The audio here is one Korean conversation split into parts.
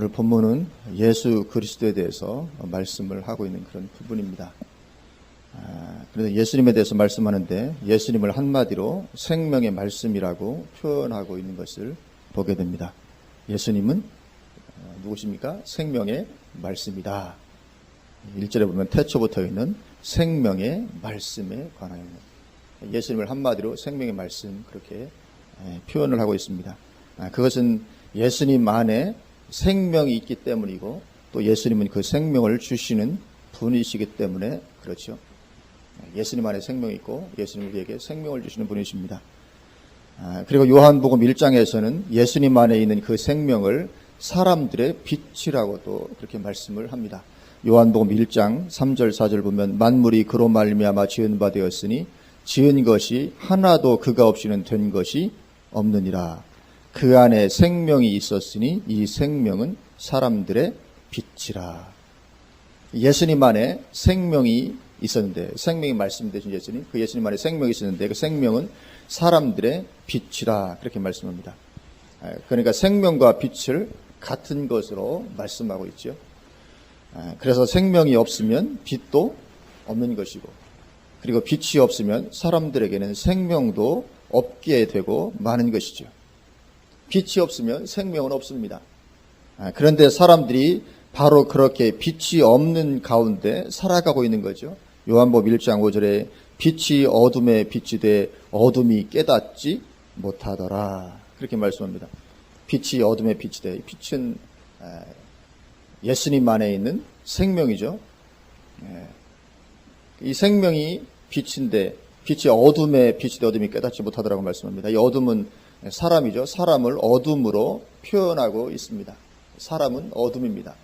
오늘 본문은 예수 그리스도에 대해서 말씀을 하고 있는 그런 부분입니다. 그래서 예수님에 대해서 말씀하는데 예수님을 한마디로 생명의 말씀이라고 표현하고 있는 것을 보게 됩니다. 예수님은 누구십니까? 생명의 말씀이다. 1절에 보면 태초부터 있는 생명의 말씀에 관하여 예수님을 한마디로 생명의 말씀 그렇게 표현을 하고 있습니다. 그것은 예수님 안에 생명이 있기 때문이고 또 예수님은 그 생명을 주시는 분이시기 때문에 그렇죠. 예수님 안에 생명이 있고 예수님 우리에게 생명을 주시는 분이십니다. 그리고 요한복음 1장에서는 예수님 안에 있는 그 생명을 사람들의 빛이라고 또 그렇게 말씀을 합니다. 요한복음 1장 3절 4절 보면 만물이 그로 말미암아 지은 바 되었으니 지은 것이 하나도 그가 없이는 된 것이 없느니라. 그 안에 생명이 있었으니 이 생명은 사람들의 빛이라. 예수님 안에 생명이 있었는데 생명이 말씀 되신 예수님, 그 예수님 안에 생명이 있었는데 그 생명은 사람들의 빛이라 그렇게 말씀합니다. 그러니까 생명과 빛을 같은 것으로 말씀하고 있죠. 그래서 생명이 없으면 빛도 없는 것이고 그리고 빛이 없으면 사람들에게는 생명도 없게 되고 마는 것이죠. 빛이 없으면 생명은 없습니다. 그런데 사람들이 바로 그렇게 빛이 없는 가운데 살아가고 있는 거죠. 요한복음 1장 5절에 빛이 어둠에 빛이 돼 어둠이 깨닫지 못하더라 그렇게 말씀합니다. 빛이 어둠에 빛이 돼 빛은 예수님 안에 있는 생명이죠. 이 생명이 빛인데 빛이 어둠에 빛이 돼 어둠이 깨닫지 못하더라고 말씀합니다. 이 어둠은 사람이죠. 사람을 어둠으로 표현하고 있습니다. 사람은 어둠입니다.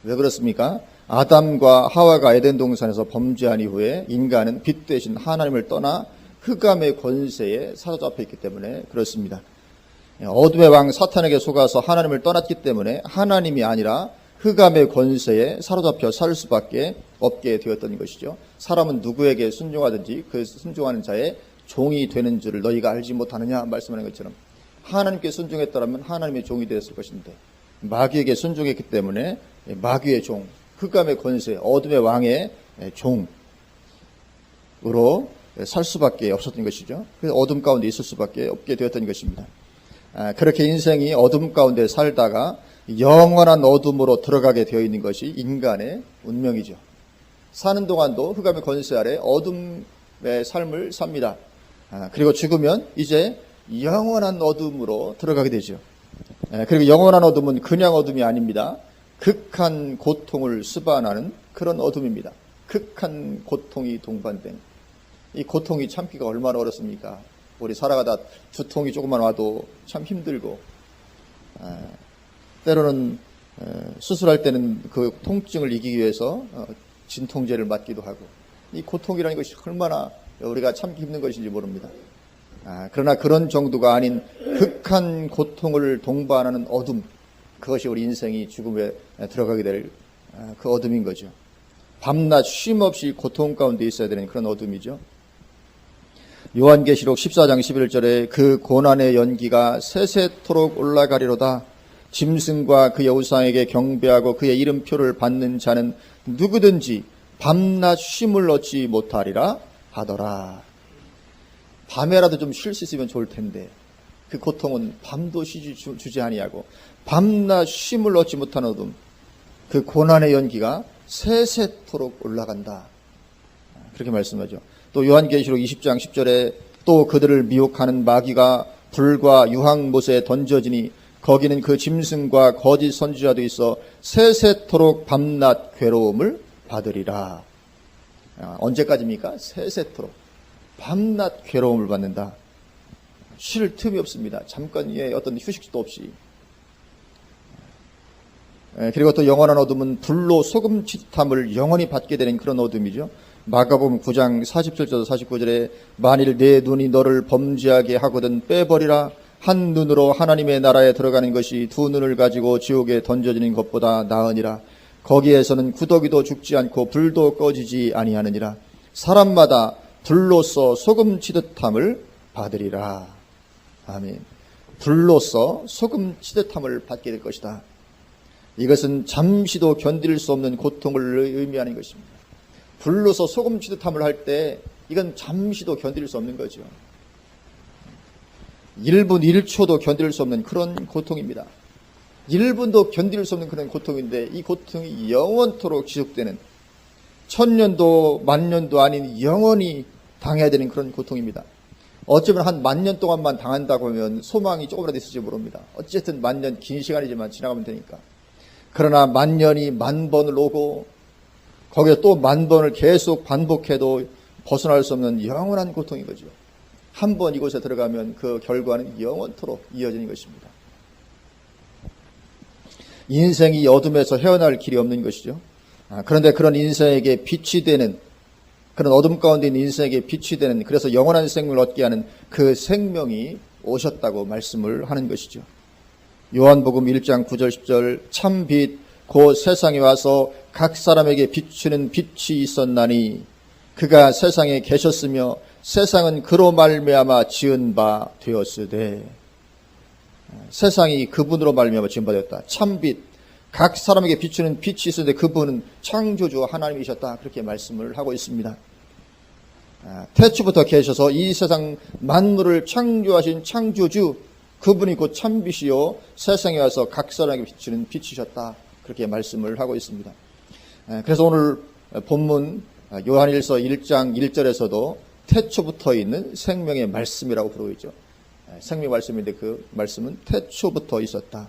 왜 그렇습니까? 아담과 하와가 에덴 동산에서 범죄한 이후에 인간은 빛 대신 하나님을 떠나 흑암의 권세에 사로잡혀 있기 때문에 그렇습니다. 어둠의 왕 사탄에게 속아서 하나님을 떠났기 때문에 하나님이 아니라 흑암의 권세에 사로잡혀 살 수밖에 없게 되었던 것이죠. 사람은 누구에게 순종하든지 그 순종하는 자의 종이 되는 줄을 너희가 알지 못하느냐 말씀하는 것처럼 하나님께 순종했더라면 하나님의 종이 되었을 것인데 마귀에게 순종했기 때문에 마귀의 종, 흑암의 권세, 어둠의 왕의 종으로 살 수밖에 없었던 것이죠. 그래서 어둠 가운데 있을 수밖에 없게 되었던 것입니다. 그렇게 인생이 어둠 가운데 살다가 영원한 어둠으로 들어가게 되어 있는 것이 인간의 운명이죠. 사는 동안도 흑암의 권세 아래 어둠의 삶을 삽니다. 그리고 죽으면 이제 영원한 어둠으로 들어가게 되죠. 그리고 영원한 어둠은 그냥 어둠이 아닙니다. 극한 고통을 수반하는 그런 어둠입니다. 극한 고통이 동반된 이 고통이 참기가 얼마나 어렵습니까? 우리 살아가다 두통이 조금만 와도 참 힘들고 때로는 수술할 때는 그 통증을 이기기 위해서 진통제를 맞기도 하고 이 고통이라는 것이 얼마나 우리가 참기 힘든 것인지 모릅니다. 그러나 그런 정도가 아닌 극한 고통을 동반하는 어둠, 그것이 우리 인생이 죽음에 들어가게 될 그 어둠인 거죠. 밤낮 쉼없이 고통 가운데 있어야 되는 그런 어둠이죠. 요한계시록 14장 11절에 그 고난의 연기가 세세토록 올라가리로다. 짐승과 그의 우상에게 경배하고 그의 이름표를 받는 자는 누구든지 밤낮 쉼을 얻지 못하리라 하더라. 밤에라도 좀 쉴 수 있으면 좋을 텐데 그 고통은 밤도 쉬지 주지 아니하고 밤낮 쉼을 얻지 못한 어둠, 그 고난의 연기가 세세토록 올라간다 그렇게 말씀하죠. 또 요한계시록 20장 10절에 또 그들을 미혹하는 마귀가 불과 유황못에 던져지니 거기는 그 짐승과 거짓 선지자도 있어 세세토록 밤낮 괴로움을 받으리라. 언제까지입니까? 세세토록 밤낮 괴로움을 받는다. 쉴 틈이 없습니다. 잠깐의 어떤 휴식도 없이. 그리고 또 영원한 어둠은 불로 소금치탐을 영원히 받게 되는 그런 어둠이죠. 마가복음 9장 47절 49절에 만일 내 눈이 너를 범죄하게 하거든 빼버리라. 한 눈으로 하나님의 나라에 들어가는 것이 두 눈을 가지고 지옥에 던져지는 것보다 나으니라. 거기에서는 구더기도 죽지 않고 불도 꺼지지 아니하느니라. 사람마다 불로서 소금 치듯함을 받으리라. 아멘. 불로서 소금 치듯함을 받게 될 것이다. 이것은 잠시도 견딜 수 없는 고통을 의미하는 것입니다. 불로서 소금 치듯함을 할 때 이건 잠시도 견딜 수 없는 거죠. 1분 1초도 견딜 수 없는 그런 고통입니다. 1분도 견딜 수 없는 그런 고통인데 이 고통이 영원토록 지속되는, 1000년도 만년도 아닌 영원히 당해야 되는 그런 고통입니다. 어쩌면 한 10,000년 동안만 당한다고 하면 소망이 조금이라도 있을지 모릅니다. 어쨌든 10,000년 긴 시간이지만 지나가면 되니까. 그러나 10,000년이 10,000번을 오고 거기에 또 10,000번을 계속 반복해도 벗어날 수 없는 영원한 고통인 거죠. 한 번 이곳에 들어가면 그 결과는 영원토록 이어지는 것입니다. 인생이 어둠에서 헤어날 길이 없는 것이죠. 그런데 그런 인생에게 빛이 되는, 그런 어둠 가운데 있는 인생에게 빛이 되는, 그래서 영원한 생명을 얻게 하는 그 생명이 오셨다고 말씀을 하는 것이죠. 요한복음 1장 9절 10절 참 빛 곧 세상에 와서 각 사람에게 비추는 빛이 있었나니 그가 세상에 계셨으며 세상은 그로 말미암아 지은 바 되었으되, 세상이 그분으로 말미암아 지은 바 되었다. 참빛, 각 사람에게 비추는 빛이 있었는데 그분은 창조주 하나님이셨다. 그렇게 말씀을 하고 있습니다. 태초부터 계셔서 이 세상 만물을 창조하신 창조주, 그분이 곧 참빛이요 세상에 와서 각 사람에게 비추는 빛이셨다. 그렇게 말씀을 하고 있습니다. 그래서 오늘 본문 요한일서 1장 1절에서도 태초부터 있는 생명의 말씀이라고 부르고 있죠. 생명의 말씀인데 그 말씀은 태초부터 있었다.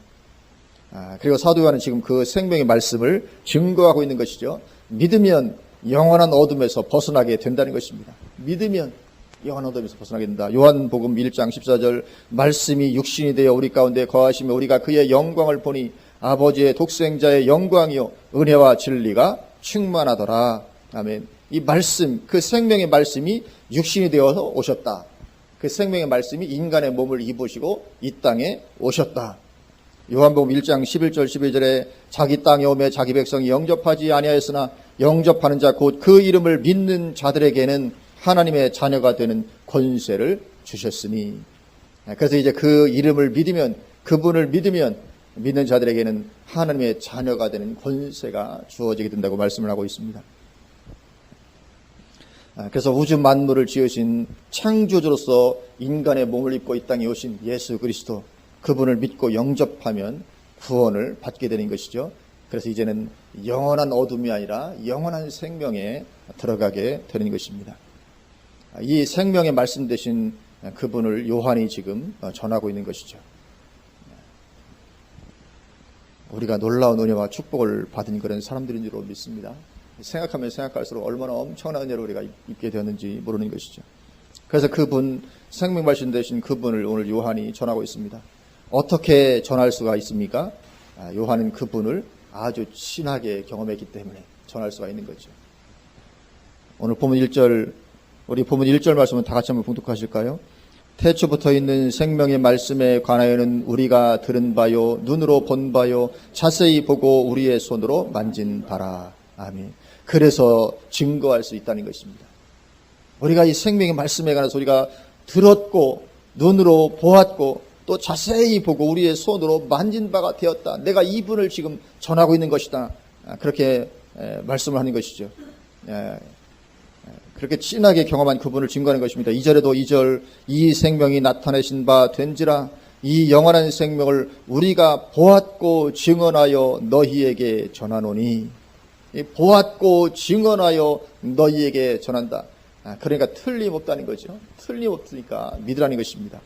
그리고 사도 요한은 지금 그 생명의 말씀을 증거하고 있는 것이죠. 믿으면 영원한 어둠에서 벗어나게 된다는 것입니다. 믿으면 영원한 어둠에서 벗어나게 된다. 요한복음 1장 14절 말씀이 육신이 되어 우리 가운데 거하시며 우리가 그의 영광을 보니 아버지의 독생자의 영광이요 은혜와 진리가 충만하더라. 아멘. 이 말씀, 그 생명의 말씀이 육신이 되어서 오셨다. 그 생명의 말씀이 인간의 몸을 입으시고 이 땅에 오셨다. 요한복음 1장 11절 12절에 자기 땅에 오매 자기 백성이 영접하지 아니하였으나 영접하는 자 곧 그 이름을 믿는 자들에게는 하나님의 자녀가 되는 권세를 주셨으니, 그래서 이제 그 이름을 믿으면, 그분을 믿으면 믿는 자들에게는 하나님의 자녀가 되는 권세가 주어지게 된다고 말씀을 하고 있습니다. 그래서 우주 만물을 지으신 창조주로서 인간의 몸을 입고 이 땅에 오신 예수 그리스도, 그분을 믿고 영접하면 구원을 받게 되는 것이죠. 그래서 이제는 영원한 어둠이 아니라 영원한 생명에 들어가게 되는 것입니다. 이 생명의 말씀 되신 그분을 요한이 지금 전하고 있는 것이죠. 우리가 놀라운 은혜와 축복을 받은 그런 사람들인 줄로 믿습니다. 생각하면 생각할수록 얼마나 엄청난 은혜를 우리가 입게 되었는지 모르는 것이죠. 그래서 그분, 생명 말씀 되신 그분을 오늘 요한이 전하고 있습니다. 어떻게 전할 수가 있습니까? 요한은 그분을 아주 친하게 경험했기 때문에 전할 수가 있는 거죠. 오늘 본문 1절, 우리 본문 1절 말씀은 다 같이 한번 봉독하실까요? 태초부터 있는 생명의 말씀에 관하여는 우리가 들은 바요 눈으로 본 바요 자세히 보고 우리의 손으로 만진 바라. 아멘. 그래서 증거할 수 있다는 것입니다. 우리가 이 생명의 말씀에 관해서 우리가 들었고 눈으로 보았고 또 자세히 보고 우리의 손으로 만진 바가 되었다. 내가 이분을 지금 전하고 있는 것이다. 그렇게 말씀을 하는 것이죠. 그렇게 진하게 경험한 그분을 증거하는 것입니다. 2절에도 2절 이 생명이 나타내신 바 된지라 이 영원한 생명을 우리가 보았고 증언하여 너희에게 전하노니. 보았고 증언하여 너희에게 전한다. 그러니까 틀림없다는 거죠. 틀림없으니까 믿으라는 것입니다.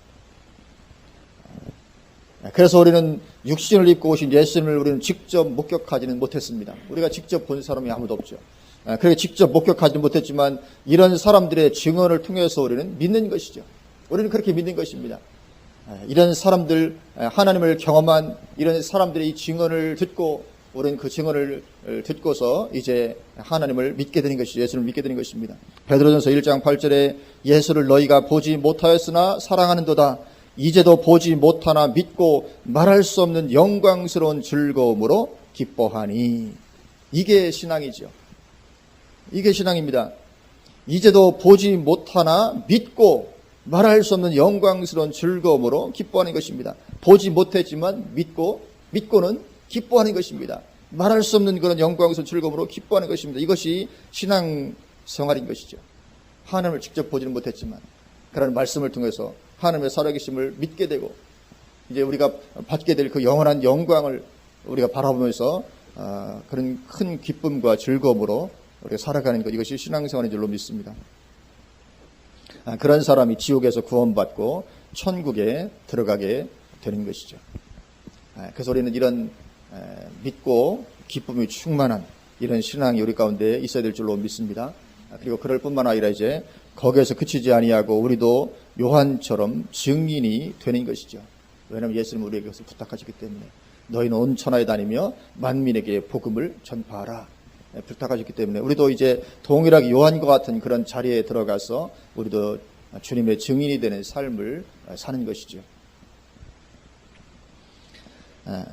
그래서 우리는 육신을 입고 오신 예수님을 우리는 직접 목격하지는 못했습니다. 우리가 직접 본 사람이 아무도 없죠. 그렇게 직접 목격하지 못했지만 이런 사람들의 증언을 통해서 우리는 믿는 것이죠. 우리는 그렇게 믿는 것입니다. 이런 사람들, 하나님을 경험한 이런 사람들의 이 증언을 듣고 우리는 그 증언을 듣고서 이제 하나님을 믿게 되는 것이죠. 예수를 믿게 되는 것입니다. 베드로전서 1장 8절에 예수를 너희가 보지 못하였으나 사랑하는도다. 이제도 보지 못하나 믿고 말할 수 없는 영광스러운 즐거움으로 기뻐하니. 이게 신앙이죠. 이게 신앙입니다. 이제도 보지 못하나 믿고 말할 수 없는 영광스러운 즐거움으로 기뻐하는 것입니다. 보지 못했지만 믿고는 기뻐하는 것입니다. 말할 수 없는 그런 영광스러운 즐거움으로 기뻐하는 것입니다. 이것이 신앙 생활인 것이죠. 하나님을 직접 보지는 못했지만 그런 말씀을 통해서 하나님의 살아계심을 믿게 되고 이제 우리가 받게 될 그 영원한 영광을 우리가 바라보면서 그런 큰 기쁨과 즐거움으로 우리가 살아가는 것, 이것이 신앙생활인 줄로 믿습니다. 그런 사람이 지옥에서 구원받고 천국에 들어가게 되는 것이죠. 그래서 우리는 이런 믿고 기쁨이 충만한 이런 신앙이 우리 가운데 있어야 될 줄로 믿습니다. 그리고 그럴 뿐만 아니라 이제 거기에서 그치지 아니하고 우리도 요한처럼 증인이 되는 것이죠. 왜냐하면 예수님은 우리에게 그것을 부탁하시기 때문에 너희는 온 천하에 다니며 만민에게 복음을 전파하라 부탁하셨기 때문에 우리도 이제 동일하게 요한과 같은 그런 자리에 들어가서 우리도 주님의 증인이 되는 삶을 사는 것이죠.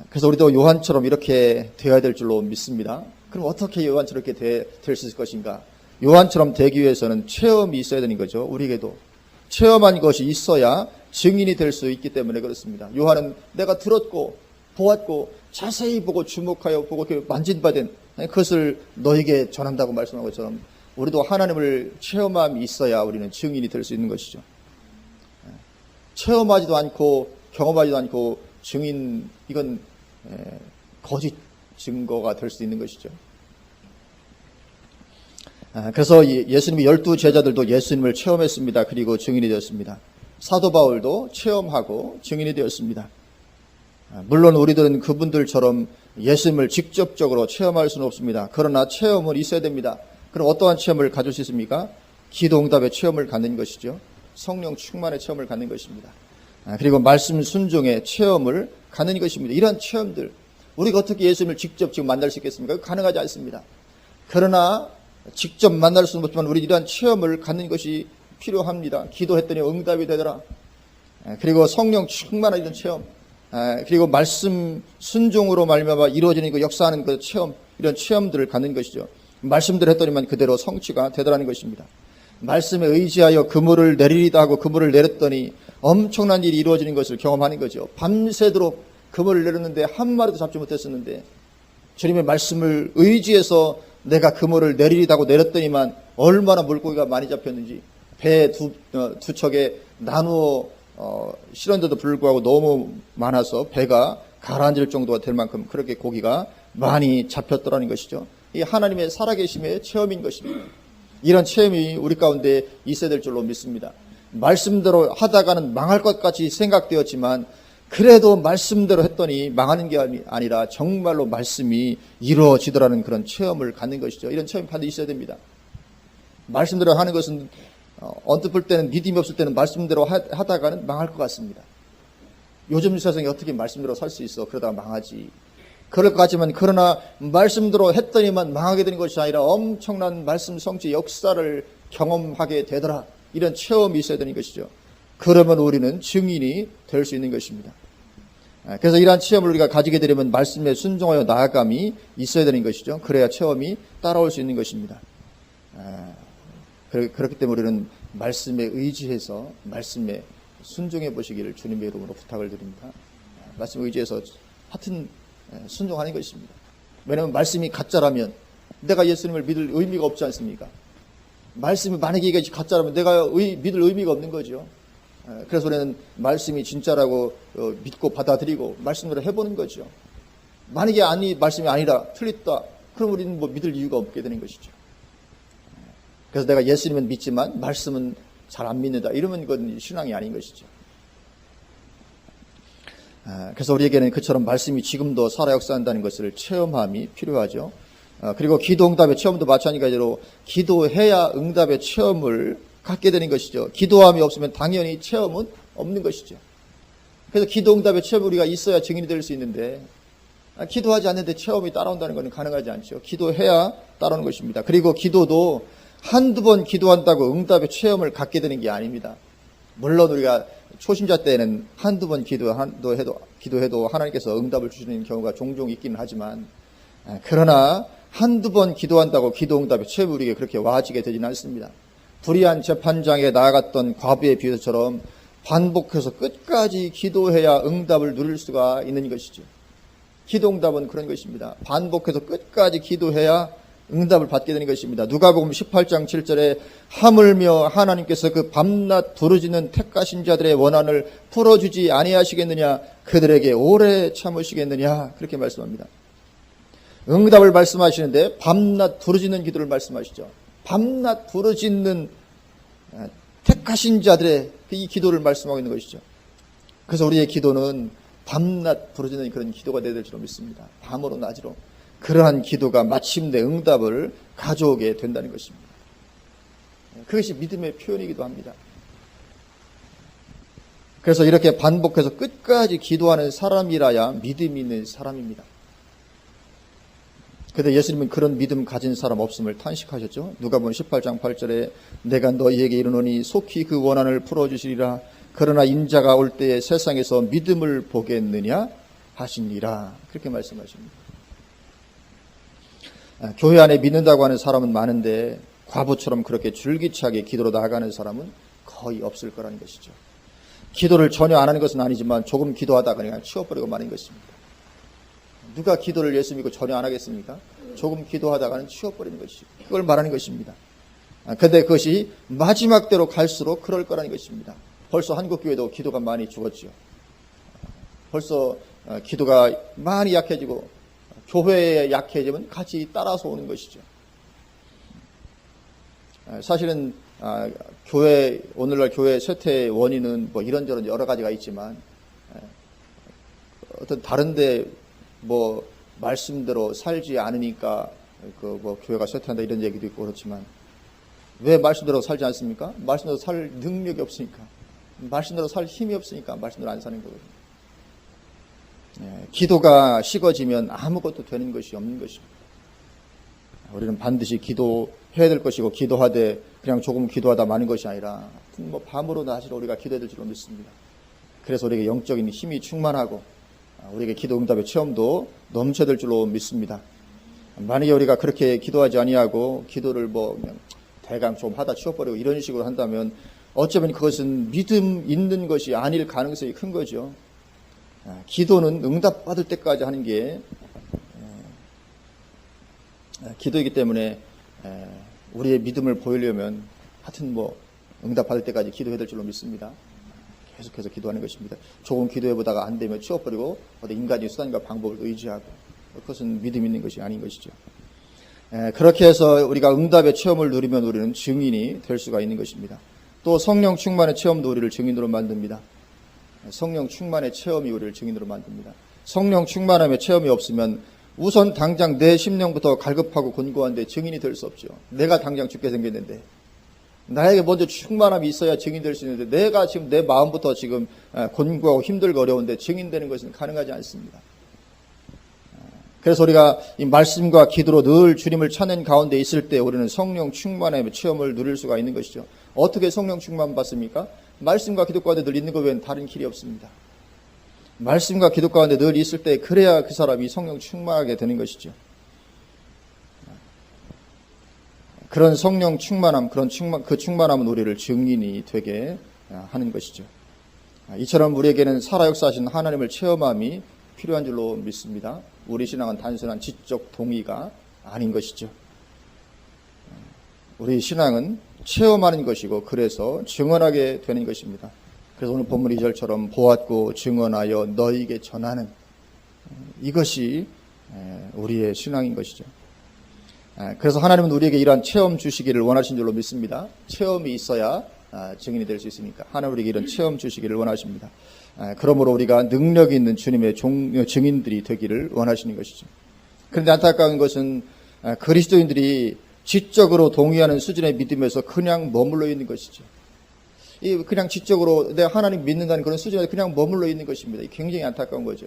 그래서 우리도 요한처럼 이렇게 되어야 될 줄로 믿습니다. 그럼 어떻게 요한처럼 이렇게 될 수 있을 것인가? 요한처럼 되기 위해서는 체험이 있어야 되는 거죠. 우리에게도 체험한 것이 있어야 증인이 될 수 있기 때문에 그렇습니다. 요한은 내가 들었고 보았고 자세히 보고 주목하여 보고 만진받은 그것을 너에게 전한다고 말씀한 것처럼 우리도 하나님을 체험함이 있어야 우리는 증인이 될 수 있는 것이죠. 체험하지도 않고 경험하지도 않고 증인, 이건 거짓 증거가 될 수 있는 것이죠. 그래서 예수님이 12제자들도 예수님을 체험했습니다. 그리고 증인이 되었습니다. 사도 바울도 체험하고 증인이 되었습니다. 물론 우리들은 그분들처럼 예수님을 직접적으로 체험할 수는 없습니다. 그러나 체험은 있어야 됩니다. 그럼 어떠한 체험을 가질 수 있습니까? 기도응답의 체험을 갖는 것이죠. 성령 충만의 체험을 갖는 것입니다. 그리고 말씀 순종의 체험을 갖는 것입니다. 이러한 체험들, 우리가 어떻게 예수님을 직접 지금 만날 수 있겠습니까? 가능하지 않습니다. 그러나 직접 만날 수는 없지만 우리 이러한 체험을 갖는 것이 필요합니다. 기도했더니 응답이 되더라. 그리고 성령 충만한 이런 체험, 그리고 말씀 순종으로 말미암아 이루어지는 그 역사하는 그 체험, 이런 체험들을 갖는 것이죠. 말씀대로 했더니만 그대로 성취가 되더라는 것입니다. 말씀에 의지하여 그물을 내리리다 하고 그물을 내렸더니 엄청난 일이 이루어지는 것을 경험하는 거죠. 밤새도록 그물을 내렸는데 한 마리도 잡지 못했었는데 주님의 말씀을 의지해서 내가 그물을 내리리다 하고 내렸더니만 얼마나 물고기가 많이 잡혔는지, 배 두 척에 나누어 실었는데도 불구하고 너무 많아서 배가 가라앉을 정도가 될 만큼 그렇게 고기가 많이 잡혔더라는 것이죠. 이 하나님의 살아계심의 체험인 것입니다. 이런 체험이 우리 가운데 있어야 될 줄로 믿습니다. 말씀대로 하다가는 망할 것 같이 생각되었지만 그래도 말씀대로 했더니 망하는 게 아니라 정말로 말씀이 이루어지더라는 그런 체험을 갖는 것이죠. 이런 체험이 반드시 있어야 됩니다. 말씀대로 하는 것은 언뜻 볼 때는 믿음이 없을 때는 말씀대로 하다가는 망할 것 같습니다. 요즘 세상에 어떻게 말씀대로 살 수 있어? 그러다가 망하지. 그럴 것 같지만 그러나 말씀대로 했더니만 망하게 되는 것이 아니라 엄청난 말씀 성취 역사를 경험하게 되더라. 이런 체험이 있어야 되는 것이죠. 그러면 우리는 증인이 될 수 있는 것입니다. 그래서 이러한 체험을 우리가 가지게 되려면 말씀에 순종하여 나아감이 있어야 되는 것이죠. 그래야 체험이 따라올 수 있는 것입니다. 그렇기 때문에 우리는 말씀에 의지해서 말씀에 순종해 보시기를 주님의 이름으로 부탁을 드립니다. 말씀에 의지해서 하여튼 순종하는 것입니다. 왜냐하면 말씀이 가짜라면 내가 예수님을 믿을 의미가 없지 않습니까? 말씀이 만약에 이게 가짜라면 내가 믿을 의미가 없는 거죠. 그래서 우리는 말씀이 진짜라고 믿고 받아들이고 말씀대로 해보는 거죠. 만약에 말씀이 아니라 틀렸다, 그럼 우리는 뭐 믿을 이유가 없게 되는 것이죠. 그래서 내가 예수님은 믿지만 말씀은 잘 안 믿는다, 이러면 이건 신앙이 아닌 것이죠. 그래서 우리에게는 그처럼 말씀이 지금도 살아 역사한다는 것을 체험함이 필요하죠. 그리고 기도 응답의 체험도 마찬가지로 기도해야 응답의 체험을 갖게 되는 것이죠. 기도함이 없으면 당연히 체험은 없는 것이죠. 그래서 기도 응답의 체험이 우리가 있어야 증인이 될 수 있는데 기도하지 않는데 체험이 따라온다는 것은 가능하지 않죠. 기도해야 따라오는 것입니다. 그리고 기도도 한두 번 기도한다고 응답의 체험을 갖게 되는 게 아닙니다. 물론 우리가 초신자 때는 한두 번 기도해도 하나님께서 응답을 주시는 경우가 종종 있기는 하지만 그러나 한두 번 기도한다고 기도 응답의 체험이 우리에게 그렇게 와지게 되지는 않습니다. 불의한 재판장에 나아갔던 과부의 비유처럼 반복해서 끝까지 기도해야 응답을 누릴 수가 있는 것이죠. 기도응답은 그런 것입니다. 반복해서 끝까지 기도해야 응답을 받게 되는 것입니다. 누가복음 18장 7절에 하물며 하나님께서 그 밤낮 부르짖는 택하신 자들의 원한을 풀어주지 아니하시겠느냐, 그들에게 오래 참으시겠느냐, 그렇게 말씀합니다. 응답을 말씀하시는데 밤낮 부르짖는 기도를 말씀하시죠. 밤낮 부르짖는 택하신 자들의 이 기도를 말씀하고 있는 것이죠. 그래서 우리의 기도는 밤낮 부르짖는 그런 기도가 되어야 될 줄로 믿습니다. 밤으로 낮으로 그러한 기도가 마침내 응답을 가져오게 된다는 것입니다. 그것이 믿음의 표현이기도 합니다. 그래서 이렇게 반복해서 끝까지 기도하는 사람이라야 믿음이 있는 사람입니다. 그런데 예수님은 그런 믿음 가진 사람 없음을 탄식하셨죠. 누가복음 18장 8절에 내가 너희에게 이르노니 속히 그 원한을 풀어주시리라. 그러나 인자가 올 때에 세상에서 믿음을 보겠느냐 하시니라. 그렇게 말씀하십니다. 교회 안에 믿는다고 하는 사람은 많은데 과부처럼 그렇게 줄기차게 기도로 나아가는 사람은 거의 없을 거라는 것이죠. 기도를 전혀 안 하는 것은 아니지만 조금 기도하다가 그냥 치워버리고 마는 것입니다. 누가 기도를 예수 믿고 전혀 안 하겠습니까? 조금 기도하다가는 치워버리는 것이죠. 그걸 말하는 것입니다. 그런데 그것이 마지막 때로 갈수록 그럴 거라는 것입니다. 벌써 한국교회도 기도가 많이 죽었죠. 벌써 기도가 많이 약해지고 교회에 약해지면 같이 따라서 오는 것이죠. 사실은 오늘날 교회 쇠퇴의 원인은 뭐 이런저런 여러 가지가 있지만 어떤 다른데 뭐 말씀대로 살지 않으니까 그 뭐 교회가 쇠퇴한다 이런 얘기도 있고 그렇지만 왜 말씀대로 살지 않습니까? 말씀대로 살 능력이 없으니까, 말씀대로 살 힘이 없으니까 말씀대로 안 사는 거거든요. 기도가 식어지면 아무것도 되는 것이 없는 것입니다. 우리는 반드시 기도해야 될 것이고 기도하되 그냥 조금 기도하다 마는 것이 아니라 뭐 밤으로 낮으로 우리가 기도해야 될 줄로 믿습니다. 그래서 우리에게 영적인 힘이 충만하고 우리에게 기도 응답의 체험도 넘쳐야 될 줄로 믿습니다. 만약에 우리가 그렇게 기도하지 아니하고 기도를 뭐 그냥 대강 좀 하다 치워버리고 이런 식으로 한다면 어쩌면 그것은 믿음 있는 것이 아닐 가능성이 큰 거죠. 기도는 응답받을 때까지 하는 게 기도이기 때문에 우리의 믿음을 보이려면 하여튼 뭐 응답받을 때까지 기도해야 될 줄로 믿습니다. 계속해서 기도하는 것입니다. 조금 기도해보다가 안 되면 치워버리고 어디 인간의 수단과 방법을 의지하고 그것은 믿음 있는 것이 아닌 것이죠. 그렇게 해서 우리가 응답의 체험을 누리면 우리는 증인이 될 수가 있는 것입니다. 또 성령 충만의 체험도 우리를 증인으로 만듭니다. 성령 충만의 체험이 우리를 증인으로 만듭니다. 성령 충만함의 체험이 없으면 우선 당장 내 심령부터 갈급하고 곤고한데 증인이 될 수 없죠. 내가 당장 죽게 생겼는데 나에게 먼저 충만함이 있어야 증인 될 수 있는데 내가 지금 내 마음부터 지금 곤고하고 힘들고 어려운데 증인되는 것은 가능하지 않습니다. 그래서 우리가 이 말씀과 기도로 늘 주님을 찾는 가운데 있을 때 우리는 성령 충만함의 체험을 누릴 수가 있는 것이죠. 어떻게 성령 충만 받습니까? 말씀과 기도 가운데 늘 있는 것 외에는 다른 길이 없습니다. 말씀과 기도 가운데 늘 있을 때 그래야 그 사람이 성령 충만하게 되는 것이죠. 그런 성령 충만함, 그 충만함은 우리를 증인이 되게 하는 것이죠. 이처럼 우리에게는 살아 역사하신 하나님을 체험함이 필요한 줄로 믿습니다. 우리 신앙은 단순한 지적 동의가 아닌 것이죠. 우리 신앙은 체험하는 것이고 그래서 증언하게 되는 것입니다. 그래서 오늘 본문 2절처럼 보았고 증언하여 너희에게 전하는 이것이 우리의 신앙인 것이죠. 그래서 하나님은 우리에게 이러한 체험 주시기를 원하신 줄로 믿습니다. 체험이 있어야 증인이 될 수 있으니까 하나님 우리에게 이런 체험 주시기를 원하십니다. 그러므로 우리가 능력 있는 주님의 증인들이 되기를 원하시는 것이죠. 그런데 안타까운 것은 그리스도인들이 지적으로 동의하는 수준의 믿음에서 그냥 머물러 있는 것이죠. 그냥 지적으로 내가 하나님 믿는다는 그런 수준에 그냥 머물러 있는 것입니다. 굉장히 안타까운 거죠.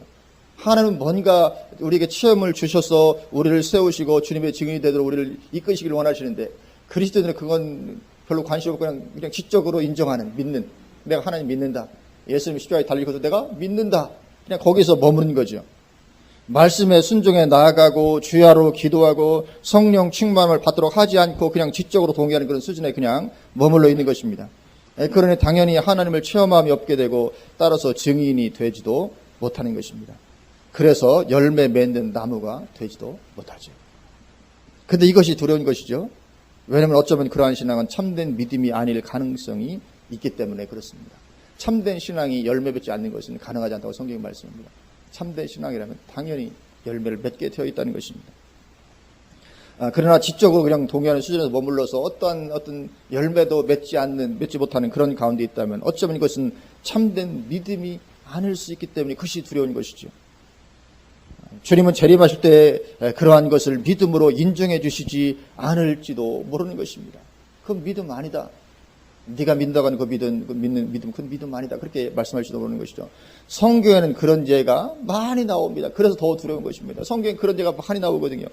하나님은 뭔가 우리에게 체험을 주셔서 우리를 세우시고 주님의 증인이 되도록 우리를 이끄시기를 원하시는데 그리스도인들은 그건 별로 관심 없고 그냥 지적으로 인정하는, 믿는, 내가 하나님 믿는다. 예수님 십자가에 달리고서 내가 믿는다. 그냥 거기서 머무는 거죠. 말씀에 순종해 나아가고 주야로 기도하고 성령 충만을 받도록 하지 않고 그냥 지적으로 동의하는 그런 수준에 그냥 머물러 있는 것입니다. 그러니 당연히 하나님을 체험함이 없게 되고 따라서 증인이 되지도 못하는 것입니다. 그래서 열매 맺는 나무가 되지도 못하죠. 근데 이것이 두려운 것이죠. 왜냐하면 어쩌면 그러한 신앙은 참된 믿음이 아닐 가능성이 있기 때문에 그렇습니다. 참된 신앙이 열매 맺지 않는 것은 가능하지 않다고 성경이 말씀합니다. 참된 신앙이라면 당연히 열매를 맺게 되어 있다는 것입니다. 그러나 지적으로 그냥 동의하는 수준에서 머물러서 어떤 열매도 맺지 못하는 그런 가운데 있다면 어쩌면 이것은 참된 믿음이 아닐 수 있기 때문에 그것이 두려운 것이죠. 주님은 재림하실 때 그러한 것을 믿음으로 인정해 주시지 않을지도 모르는 것입니다. 그건 믿음 아니다. 네가 믿는다고 하는 믿는 믿음, 그건 믿음 아니다. 그렇게 말씀하실지도 모르는 것이죠. 성경에는 그런 예가 많이 나옵니다. 그래서 더 두려운 것입니다. 성경에 그런 예가 많이 나오거든요.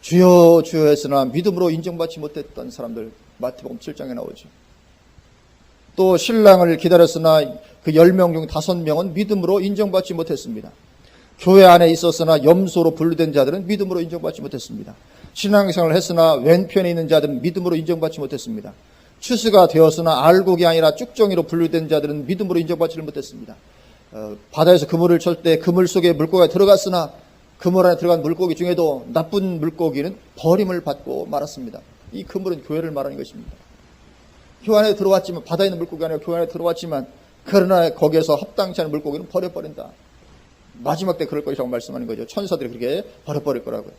주여 주여 했으나 믿음으로 인정받지 못했던 사람들, 마태복음 7장에 나오죠. 또 신랑을 기다렸으나 그 10명 중 5명은 믿음으로 인정받지 못했습니다. 교회 안에 있었으나 염소로 분류된 자들은 믿음으로 인정받지 못했습니다. 신앙생활을 했으나 왼편에 있는 자들은 믿음으로 인정받지 못했습니다. 추수가 되었으나 알곡이 아니라 쭉정이로 분류된 자들은 믿음으로 인정받지를 못했습니다. 바다에서 그물을 칠 때 그물 속에 물고기가 들어갔으나 그물 안에 들어간 물고기 중에도 나쁜 물고기는 버림을 받고 말았습니다. 이 그물은 교회를 말하는 것입니다. 교회 안에 들어왔지만, 바다에 있는 물고기 아니라 교회 안에 들어왔지만, 그러나 거기에서 합당치 않은 물고기는 버려버린다. 마지막 때 그럴 것이라고 말씀하는 거죠. 천사들이 그렇게 버려버릴 거라고요.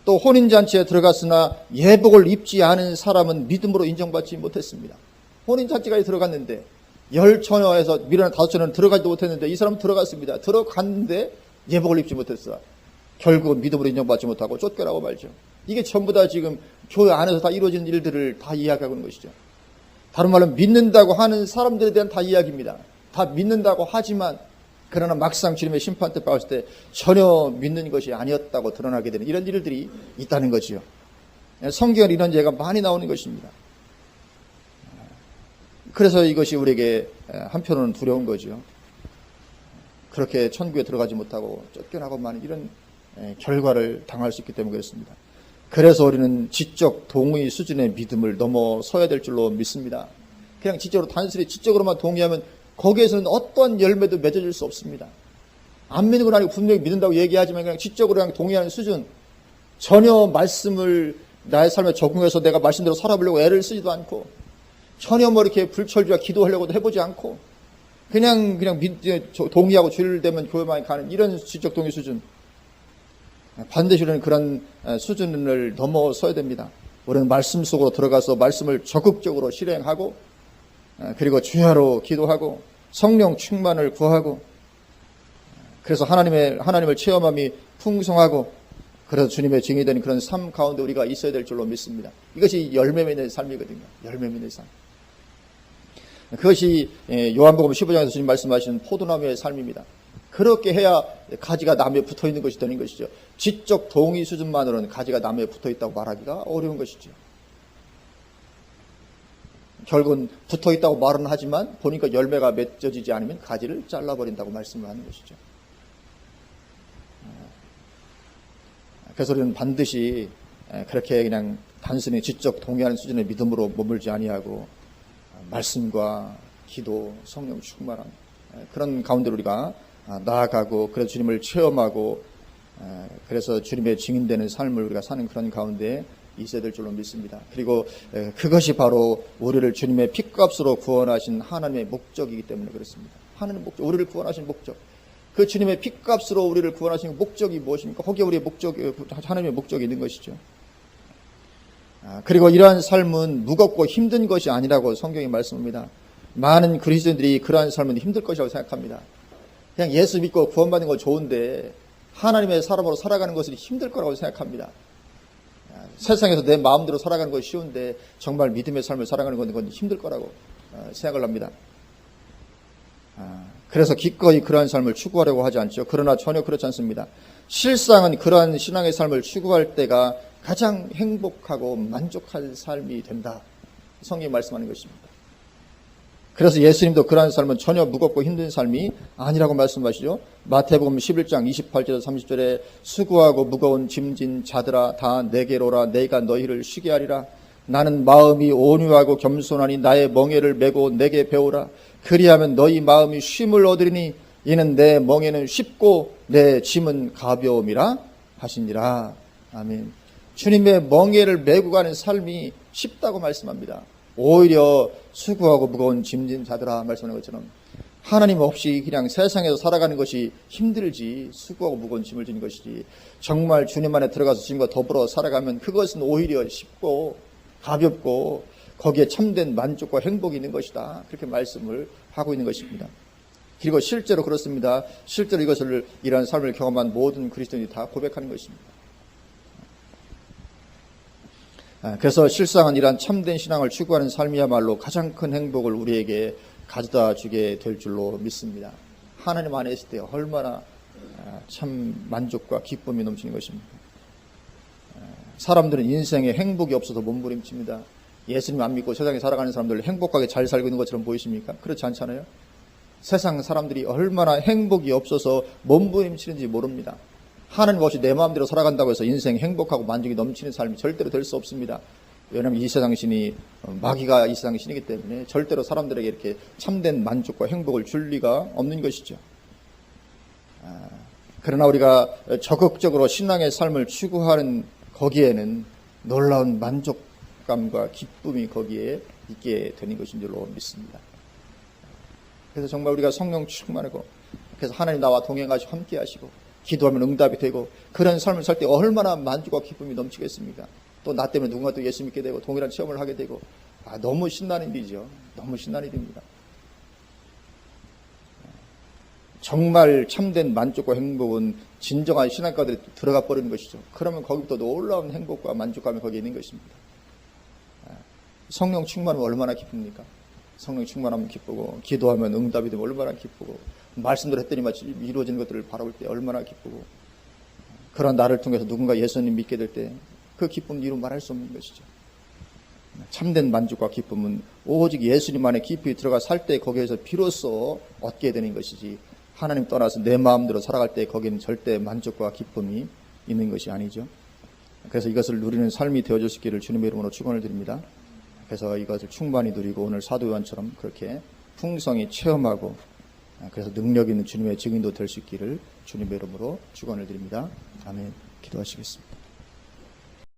또 혼인잔치에 들어갔으나 예복을 입지 않은 사람은 믿음으로 인정받지 못했습니다. 혼인잔치까지 들어갔는데 10처녀에서 미련한 5처녀는 들어가지도 못했는데 이 사람은 들어갔습니다. 들어갔는데 예복을 입지 못했어. 결국은 믿음으로 인정받지 못하고 쫓겨나고 말죠. 이게 전부 다 지금 교회 안에서 다 이루어지는 일들을 다 이야기하고 있는 것이죠. 다른 말로 믿는다고 하는 사람들에 대한 다 이야기입니다. 다 믿는다고 하지만 그러나 막상 주님의 심판 때 봤을 때 전혀 믿는 것이 아니었다고 드러나게 되는 이런 일들이 있다는 거지요. 성경에 이런 예가 많이 나오는 것입니다. 그래서 이것이 우리에게 한편으로는 두려운 거죠. 그렇게 천국에 들어가지 못하고 쫓겨나고 많은 이런 결과를 당할 수 있기 때문에 그렇습니다. 그래서 우리는 지적 동의 수준의 믿음을 넘어서야 될 줄로 믿습니다. 그냥 지적으로 단순히 지적으로만 동의하면 거기에서는 어떠한 열매도 맺어질 수 없습니다. 안 믿는 건 아니고 분명히 믿는다고 얘기하지만 그냥 지적으로 그냥 동의하는 수준, 전혀 말씀을 나의 삶에 적용해서 내가 말씀대로 살아보려고 애를 쓰지도 않고 전혀 뭐 이렇게 불철주야 기도하려고도 해보지 않고 그냥 동의하고 주일 되면 교회만 가는 이런 지적 동의 수준, 반드시 우리는 그런 수준을 넘어서야 됩니다. 우리는 말씀 속으로 들어가서 말씀을 적극적으로 실행하고 그리고 주야로 기도하고 성령 충만을 구하고 그래서 하나님을 체험함이 풍성하고 그래서 주님의 증인이 되는 그런 삶 가운데 우리가 있어야 될 줄로 믿습니다. 이것이 열매 맺는 삶이거든요. 열매 맺는 삶. 그것이 요한복음 15장에서 주님 말씀하시는 포도나무의 삶입니다. 그렇게 해야 가지가 나무에 붙어있는 것이 되는 것이죠. 지적 동의 수준만으로는 가지가 나무에 붙어있다고 말하기가 어려운 것이죠. 결국은 붙어있다고 말은 하지만 보니까 열매가 맺어지지 않으면 가지를 잘라버린다고 말씀을 하는 것이죠. 그래서 우리는 반드시 그렇게 그냥 단순히 지적 동의하는 수준의 믿음으로 머물지 아니하고 말씀과 기도, 성령 충만함 그런 가운데 우리가 나아가고 그래서 주님을 체험하고 그래서 주님의 증인되는 삶을 우리가 사는 그런 가운데 있어야 될 줄로 믿습니다. 그리고 그것이 바로 우리를 주님의 핏값으로 구원하신 하나님의 목적이기 때문에 그렇습니다. 하나님의 목적, 우리를 구원하신 목적. 그 주님의 핏값으로 우리를 구원하신 목적이 무엇입니까? 거기에 우리의 하나님의 목적이 있는 것이죠. 그리고 이러한 삶은 무겁고 힘든 것이 아니라고 성경이 말씀합니다. 많은 그리스도인들이 그러한 삶은 힘들 것이라고 생각합니다. 그냥 예수 믿고 구원받는 건 좋은데 하나님의 사람으로 살아가는 것은 힘들 거라고 생각합니다. 세상에서 내 마음대로 살아가는 것이 쉬운데 정말 믿음의 삶을 살아가는 건 힘들 거라고 생각을 합니다. 그래서 기꺼이 그러한 삶을 추구하려고 하지 않죠. 그러나 전혀 그렇지 않습니다. 실상은 그러한 신앙의 삶을 추구할 때가 가장 행복하고 만족한 삶이 된다. 성경이 말씀하는 것입니다. 그래서 예수님도 그러한 삶은 전혀 무겁고 힘든 삶이 아니라고 말씀하시죠. 마태복음 11장 28절에서 30절에 수고하고 무거운 짐진 자들아 다 내게로 오라 내가 너희를 쉬게 하리라. 나는 마음이 온유하고 겸손하니 나의 멍에를 메고 내게 배우라. 그리하면 너희 마음이 쉼을 얻으리니 이는 내 멍에는 쉽고 내 짐은 가벼움이라 하시니라. 아멘. 주님의 멍에를 메고 가는 삶이 쉽다고 말씀합니다. 오히려 수고하고 무거운 짐진 자들아 말씀하는 것처럼 하나님 없이 그냥 세상에서 살아가는 것이 힘들지, 수고하고 무거운 짐을 지는 것이지, 정말 주님 안에 들어가서 주님과 더불어 살아가면 그것은 오히려 쉽고 가볍고 거기에 참된 만족과 행복이 있는 것이다. 그렇게 말씀을 하고 있는 것입니다. 그리고 실제로 그렇습니다. 실제로 이런 삶을 경험한 모든 그리스도인이 다 고백하는 것입니다. 그래서 실상은 이러한 참된 신앙을 추구하는 삶이야말로 가장 큰 행복을 우리에게 가져다 주게 될 줄로 믿습니다. 하나님 안에 있을 때 얼마나 참 만족과 기쁨이 넘치는 것입니다. 사람들은 인생에 행복이 없어서 몸부림칩니다. 예수님 안 믿고 세상에 살아가는 사람들 행복하게 잘 살고 있는 것처럼 보이십니까? 그렇지 않잖아요. 세상 사람들이 얼마나 행복이 없어서 몸부림치는지 모릅니다. 하나님 없이 내 마음대로 살아간다고 해서 인생 행복하고 만족이 넘치는 삶이 절대로 될 수 없습니다. 왜냐하면 이 세상 신이 마귀가 이 세상 신이기 때문에 절대로 사람들에게 이렇게 참된 만족과 행복을 줄 리가 없는 것이죠. 그러나 우리가 적극적으로 신앙의 삶을 추구하는 거기에는 놀라운 만족감과 기쁨이 거기에 있게 되는 것인 줄로 믿습니다. 그래서 정말 우리가 성령 충만하고 그래서 하나님 나와 동행하시고 함께 하시고 기도하면 응답이 되고 그런 삶을 살 때 얼마나 만족과 기쁨이 넘치겠습니까? 또 나 때문에 누군가 또 예수 믿게 되고 동일한 체험을 하게 되고 너무 신나는 일이죠. 너무 신나는 일입니다. 정말 참된 만족과 행복은 진정한 신앙 가운데 들어가 버리는 것이죠. 그러면 거기부터 놀라운 행복과 만족감이 거기에 있는 것입니다. 성령 충만하면 얼마나 기쁩니까? 성령 충만하면 기쁘고 기도하면 응답이 되면 얼마나 기쁘고 말씀대로 했더니 마치 이루어지는 것들을 바라볼 때 얼마나 기쁘고 그런 나를 통해서 누군가 예수님 믿게 될 때 그 기쁨은 이루 말할 수 없는 것이죠. 참된 만족과 기쁨은 오직 예수님 안에 깊이 들어가 살 때 거기에서 비로소 얻게 되는 것이지 하나님 떠나서 내 마음대로 살아갈 때 거기는 절대 만족과 기쁨이 있는 것이 아니죠. 그래서 이것을 누리는 삶이 되어줄 수 있기를 주님의 이름으로 축원을 드립니다. 그래서 이것을 충만히 누리고 오늘 사도 요한처럼 그렇게 풍성히 체험하고 그래서 능력 있는 주님의 증인도 될 수 있기를 주님의 이름으로 축원을 드립니다. 아멘. 기도하시겠습니다.